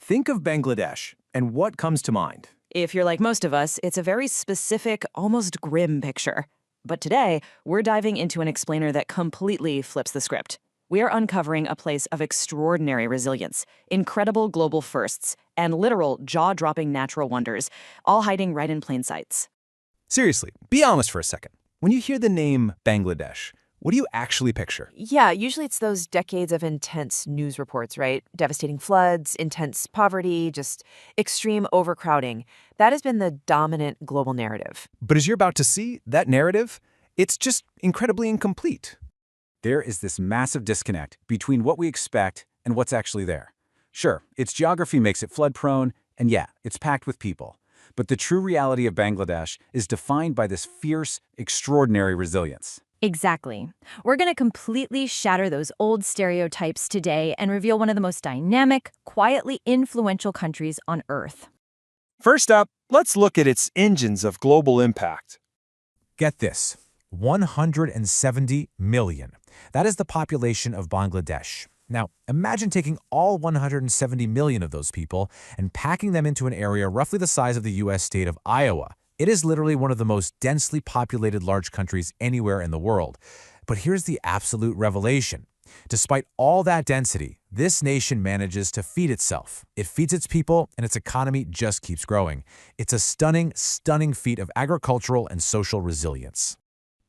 Think of Bangladesh, and what comes to mind? If you're like most of us, it's a very specific, almost grim picture. But today, we're diving into an explainer that completely flips the script. We are uncovering a place of extraordinary resilience, incredible global firsts, and literal jaw-dropping natural wonders, all hiding right in plain sight. Seriously, be honest for a second. When you hear the name Bangladesh, what do you actually picture? Yeah, usually it's those decades of intense news reports, right? Devastating floods, intense poverty, just extreme overcrowding. That has been the dominant global narrative. But as you're about to see, that narrative, it's just incredibly incomplete. There is this massive disconnect between what we expect and what's actually there. Sure, its geography makes it flood-prone, and yeah, it's packed with people. But the true reality of Bangladesh is defined by this fierce, extraordinary resilience. Exactly. We're going to completely shatter those old stereotypes today and reveal one of the most dynamic, quietly influential countries on Earth. First up, let's look at its engines of global impact. Get this, 170 million. That is the population of Bangladesh. Now, imagine taking all 170 million of those people and packing them into an area roughly the size of the U.S. state of Iowa. It is literally one of the most densely populated large countries anywhere in the world. But here's the absolute revelation. Despite all that density, this nation manages to feed itself. It feeds its people, and its economy just keeps growing. It's a stunning, stunning feat of agricultural and social resilience.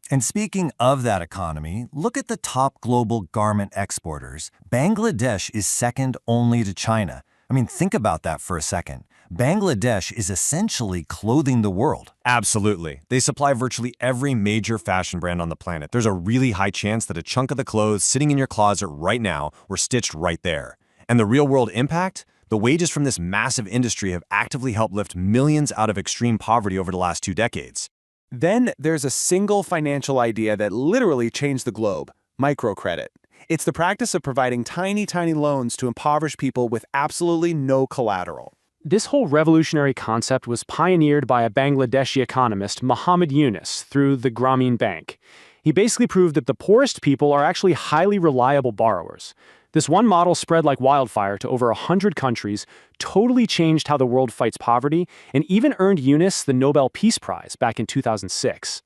And speaking of that economy, look at the top global garment exporters. Bangladesh is second only to China. I mean, think about that for a second. Bangladesh is essentially clothing the world. Absolutely. They supply virtually every major fashion brand on the planet. There's a really high chance that a chunk of the clothes sitting in your closet right now were stitched right there. And the real-world impact? The wages from this massive industry have actively helped lift millions out of extreme poverty over the last 2 decades. Then there's a single financial idea that literally changed the globe: microcredit. It's the practice of providing tiny loans to impoverished people with absolutely no collateral. This whole revolutionary concept was pioneered by a Bangladeshi economist, Muhammad Yunus, through the Grameen Bank. He basically proved that the poorest people are actually highly reliable borrowers. This one model spread like wildfire to over 100 countries, totally changed how the world fights poverty, and even earned Yunus the Nobel Peace Prize back in 2006.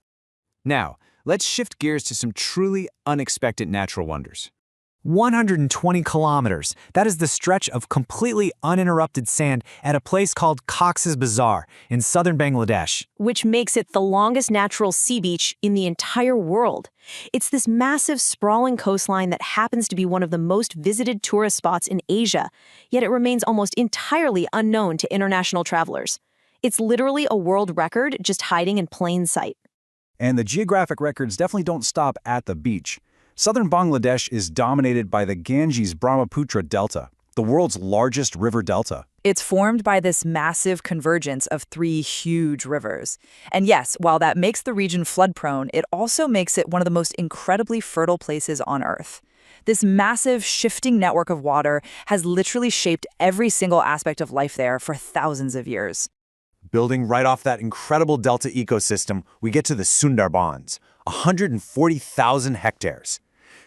Now, let's shift gears to some truly unexpected natural wonders. 120 kilometers. That is the stretch of completely uninterrupted sand at a place called Cox's Bazar in southern Bangladesh. Which makes it the longest natural sea beach in the entire world. It's this massive, sprawling coastline that happens to be one of the most visited tourist spots in Asia, yet it remains almost entirely unknown to international travelers. It's literally a world record just hiding in plain sight. And the geographic records definitely don't stop at the beach. Southern Bangladesh is dominated by the Ganges-Brahmaputra Delta, the world's largest river delta. It's formed by this massive convergence of 3 huge rivers. And yes, while that makes the region flood-prone, it also makes it one of the most incredibly fertile places on Earth. This massive, shifting network of water has literally shaped every single aspect of life there for thousands of years. Building right off that incredible delta ecosystem, we get to the Sundarbans, 140,000 hectares.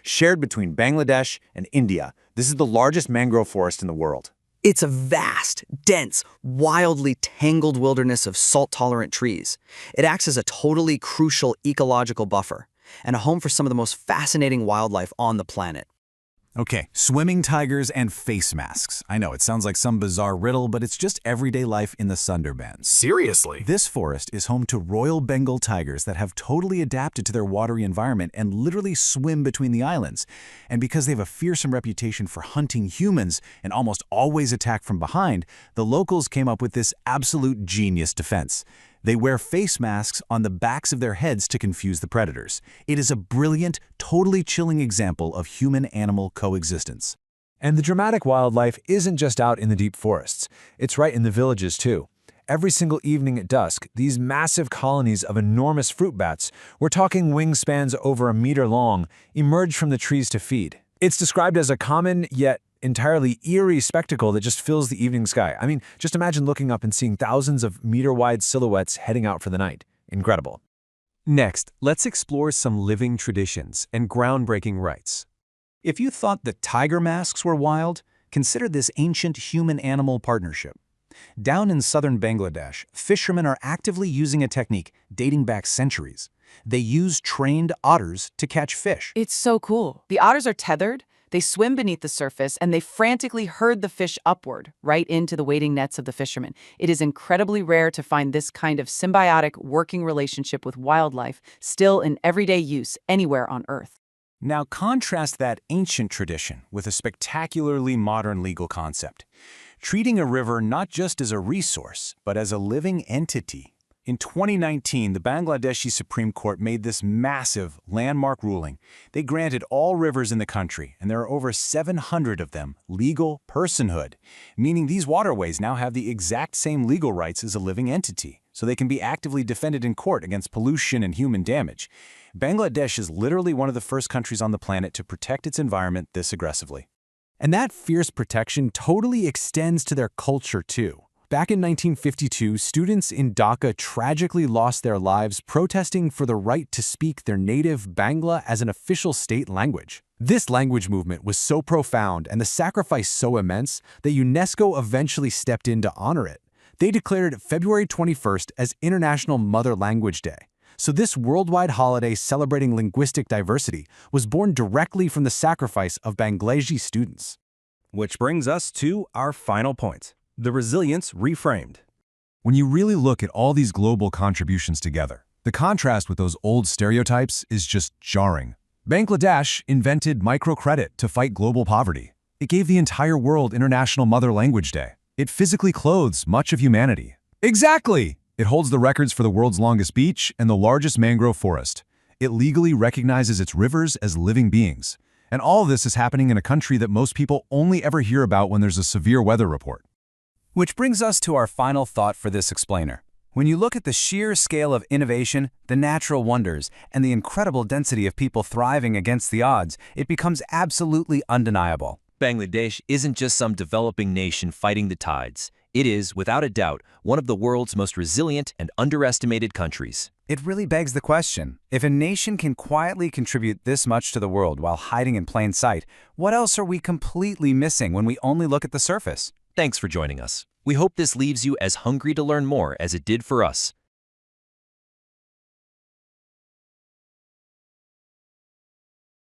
Shared between Bangladesh and India, this is the largest mangrove forest in the world. It's a vast, dense, wildly tangled wilderness of salt-tolerant trees. It acts as a totally crucial ecological buffer and a home for some of the most fascinating wildlife on the planet. Okay, swimming tigers and face masks. I know, it sounds like some bizarre riddle, but it's just everyday life in the Sundarbans. Seriously? This forest is home to Royal Bengal tigers that have totally adapted to their watery environment and literally swim between the islands. And because they have a fearsome reputation for hunting humans and almost always attack from behind, the locals came up with this absolute genius defense. They wear face masks on the backs of their heads to confuse the predators. It is a brilliant, totally chilling example of human-animal coexistence. And the dramatic wildlife isn't just out in the deep forests. It's right in the villages, too. Every single evening at dusk, these massive colonies of enormous fruit bats, we're talking wingspans over 1 meter long, emerge from the trees to feed. It's described as a common, yet entirely eerie spectacle that just fills the evening sky. I mean, just imagine looking up and seeing thousands of meter-wide silhouettes heading out for the night. Incredible. Next, let's explore some living traditions and groundbreaking rites. If you thought the tiger masks were wild, Consider this ancient human-animal partnership. Down in southern Bangladesh, fishermen are actively using a technique dating back centuries. They use trained otters to catch fish. It's so cool. The otters are tethered, they swim beneath the surface, and they frantically herd the fish upward, right into the waiting nets of the fishermen. It is incredibly rare to find this kind of symbiotic working relationship with wildlife still in everyday use anywhere on Earth. Now contrast that ancient tradition with a spectacularly modern legal concept, treating a river not just as a resource, but as a living entity. In 2019, the Bangladeshi Supreme Court made this massive landmark ruling. They granted all rivers in the country, and there are over 700 of them, legal personhood, meaning these waterways now have the exact same legal rights as a living entity, so they can be actively defended in court against pollution and human damage. Bangladesh is literally one of the first countries on the planet to protect its environment this aggressively. And that fierce protection totally extends to their culture, too. Back in 1952, students in Dhaka tragically lost their lives protesting for the right to speak their native Bangla as an official state language. This language movement was so profound and the sacrifice so immense that UNESCO eventually stepped in to honor it. They declared February 21st as International Mother Language Day. So this worldwide holiday celebrating linguistic diversity was born directly from the sacrifice of Bangladeshi students. Which brings us to our final point, the resilience reframed. When you really look at all these global contributions together, the contrast with those old stereotypes is just jarring. Bangladesh invented microcredit to fight global poverty. It gave the entire world International Mother Language Day. It physically clothes much of humanity. Exactly! It holds the records for the world's longest beach and the largest mangrove forest. It legally recognizes its rivers as living beings. And all of this is happening in a country that most people only ever hear about when there's a severe weather report. Which brings us to our final thought for this explainer. When you look at the sheer scale of innovation, the natural wonders, and the incredible density of people thriving against the odds, it becomes absolutely undeniable. Bangladesh isn't just some developing nation fighting the tides. It is, without a doubt, one of the world's most resilient and underestimated countries. It really begs the question, if a nation can quietly contribute this much to the world while hiding in plain sight, what else are we completely missing when we only look at the surface? Thanks for joining us. We hope this leaves you as hungry to learn more as it did for us.